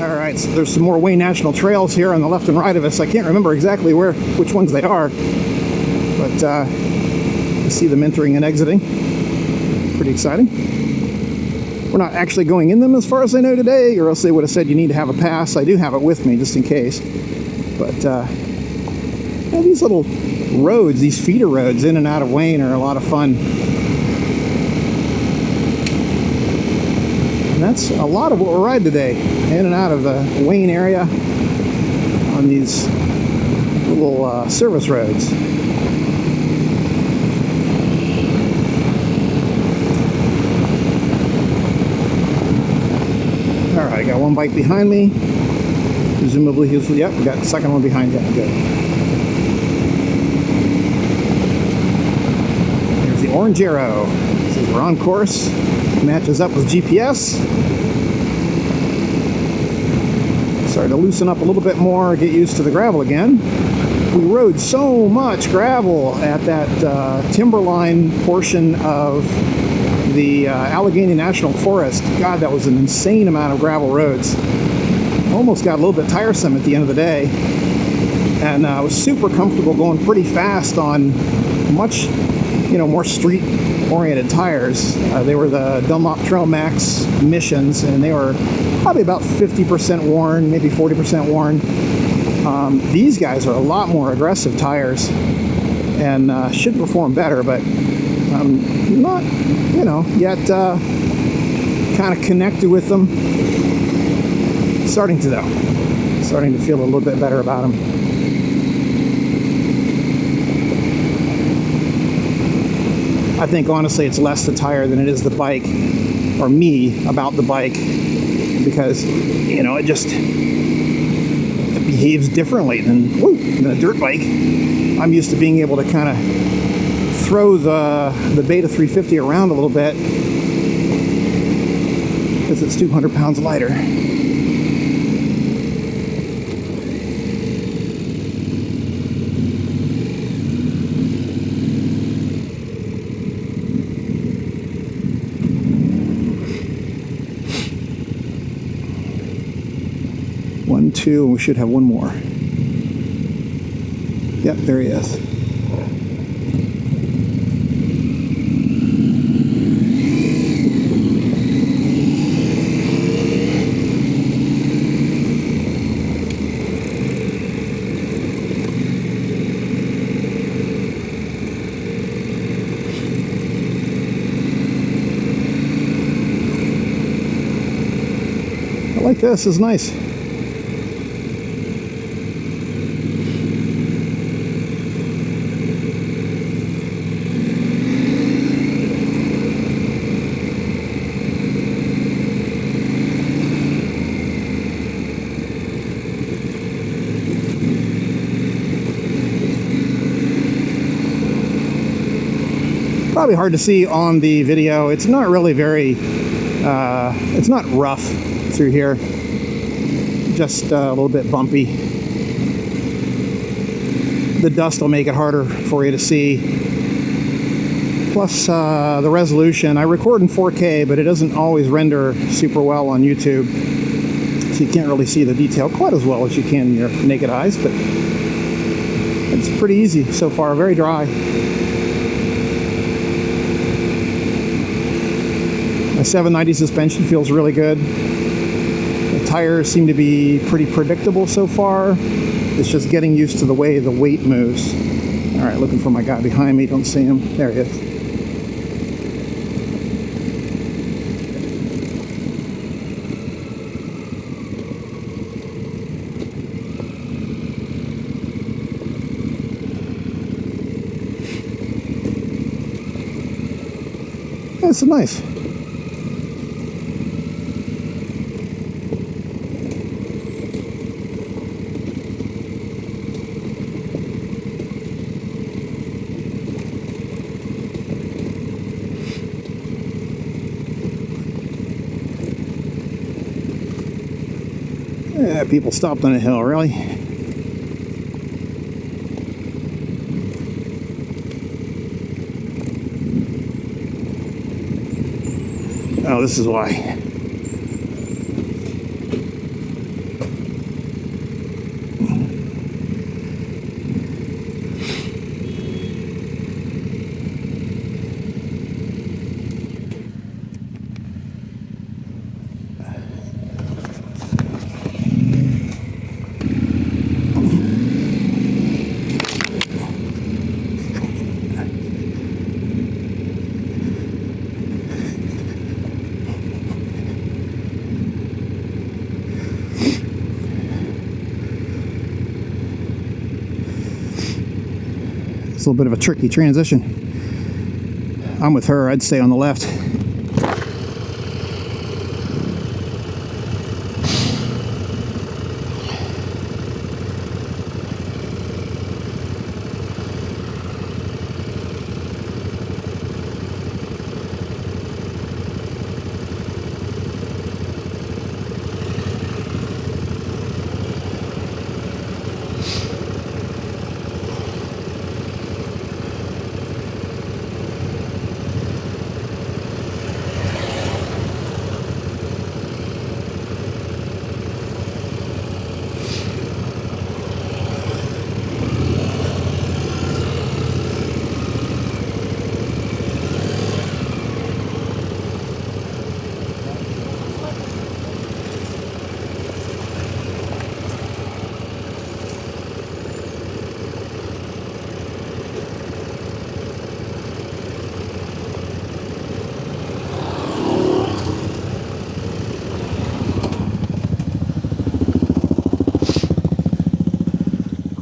All right, so there's some more Wayne National Trails here on the left and right of us. I can't remember exactly which ones they are, but I see them entering and exiting. Pretty exciting. We're not actually going in them as far as I know today, or else they would have said you need to have a pass. I do have it with me just in case. But yeah, these little roads, these feeder roads in and out of Wayne are a lot of fun. And that's a lot of what we'll ride today, in and out of the Wayne area on these little service roads. All right, I got one bike behind me. Presumably yep, we got the second one behind him. Good. Here's the orange arrow. It says we're on course. Matches up with GPS. Starting to loosen up a little bit more, get used to the gravel again. We rode so much gravel at that timberline portion of the Allegheny National Forest. God, that was an insane amount of gravel roads. Almost got a little bit tiresome at the end of the day. And I was super comfortable going pretty fast on much, more street-oriented tires. They were the Dunlop Trail Max Missions, and they were probably about 50% worn, maybe 40% worn. These guys are a lot more aggressive tires and should perform better, but not, yet kind of connected with them. Starting to feel a little bit better about them. I think honestly it's less the tire than it is the bike, or me about the bike, because it behaves differently than a dirt bike. I'm used to being able to kind of throw the Beta 350 around a little bit because it's 200 pounds lighter. One, two, and we should have one more. Yep, there he is. I like this, it's nice. Probably hard to see on the video. It's not really very, it's not rough through here, just a little bit bumpy. The dust will make it harder for you to see. Plus the resolution. I record in 4K, but it doesn't always render super well on YouTube, so you can't really see the detail quite as well as you can in your naked eyes, but it's pretty easy so far, very dry. The 790 suspension feels really good. The tires seem to be pretty predictable so far. It's just getting used to the way the weight moves. All right, looking for my guy behind me. Don't see him. There he is. That's nice. Yeah, people stopped on a hill, really? Oh, this is why. It's a little bit of a tricky transition. I'm with her. I'd stay on the left.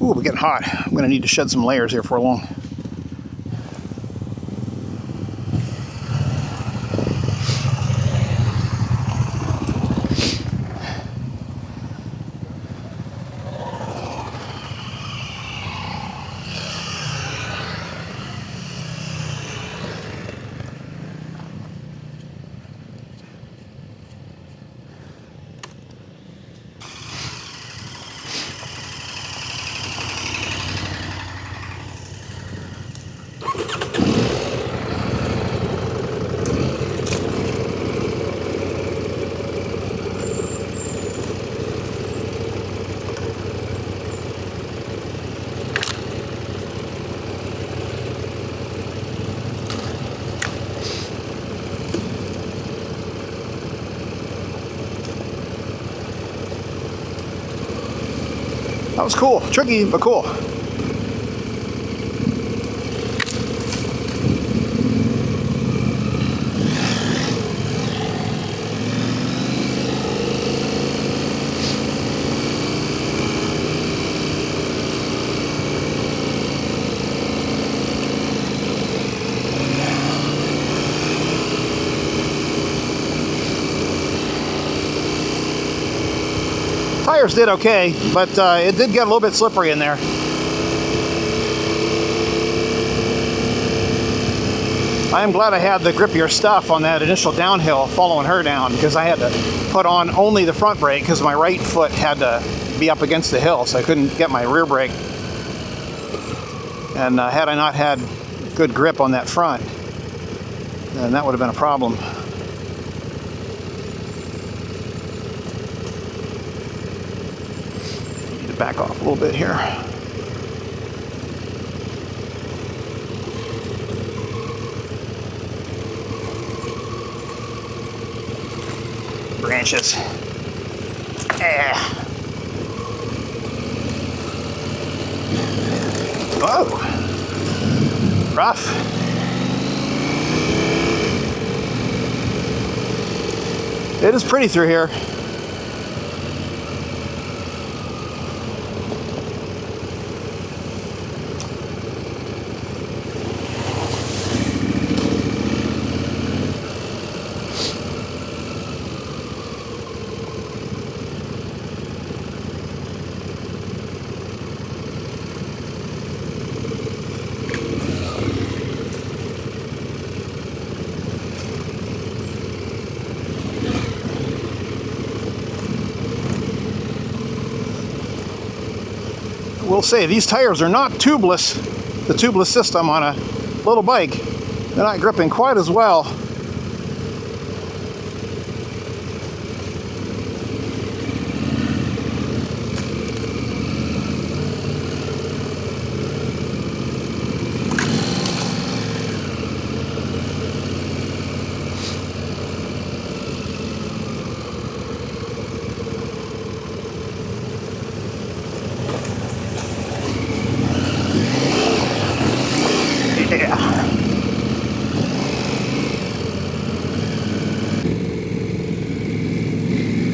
Ooh, we're getting hot. I'm going to need to shed some layers here for long. That was cool. Tricky, but cool. Tires did okay, but it did get a little bit slippery in there. I am glad I had the grippier stuff on that initial downhill following her down, because I had to put on only the front brake because my right foot had to be up against the hill, so I couldn't get my rear brake. And had I not had good grip on that front, then that would have been a problem. Back off a little bit here. Branches. Oh, rough. It is pretty through here. We'll say these tires are not tubeless. The tubeless system on a little bike, they're not gripping quite as well.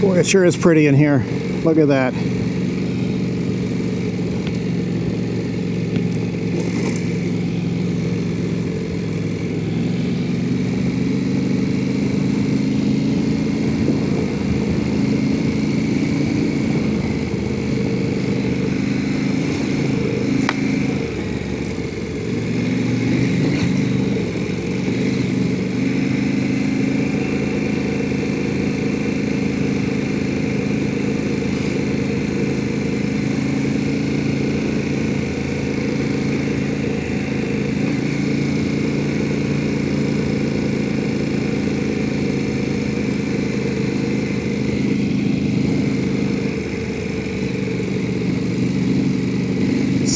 Boy, it sure is pretty in here. Look at that.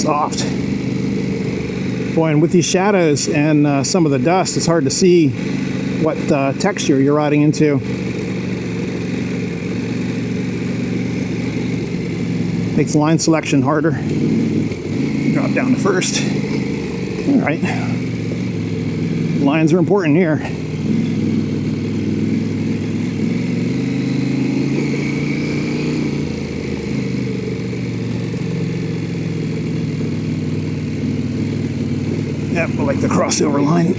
soft. Boy, and with these shadows and some of the dust, it's hard to see what texture you're riding into. Makes line selection harder. Drop down to first. All right. Lines are important here. Yep, I like the crossover line.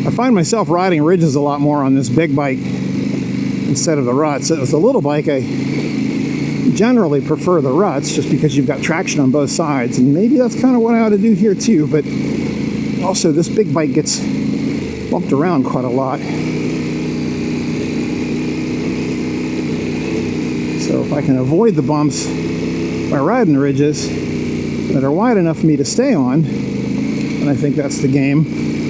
I find myself riding ridges a lot more on this big bike instead of the ruts. With the little bike, I generally prefer the ruts just because you've got traction on both sides, and maybe that's kind of what I ought to do here too, but also this big bike gets bumped around quite a lot. So if I can avoid the bumps by riding the ridges that are wide enough for me to stay on, and I think that's the game.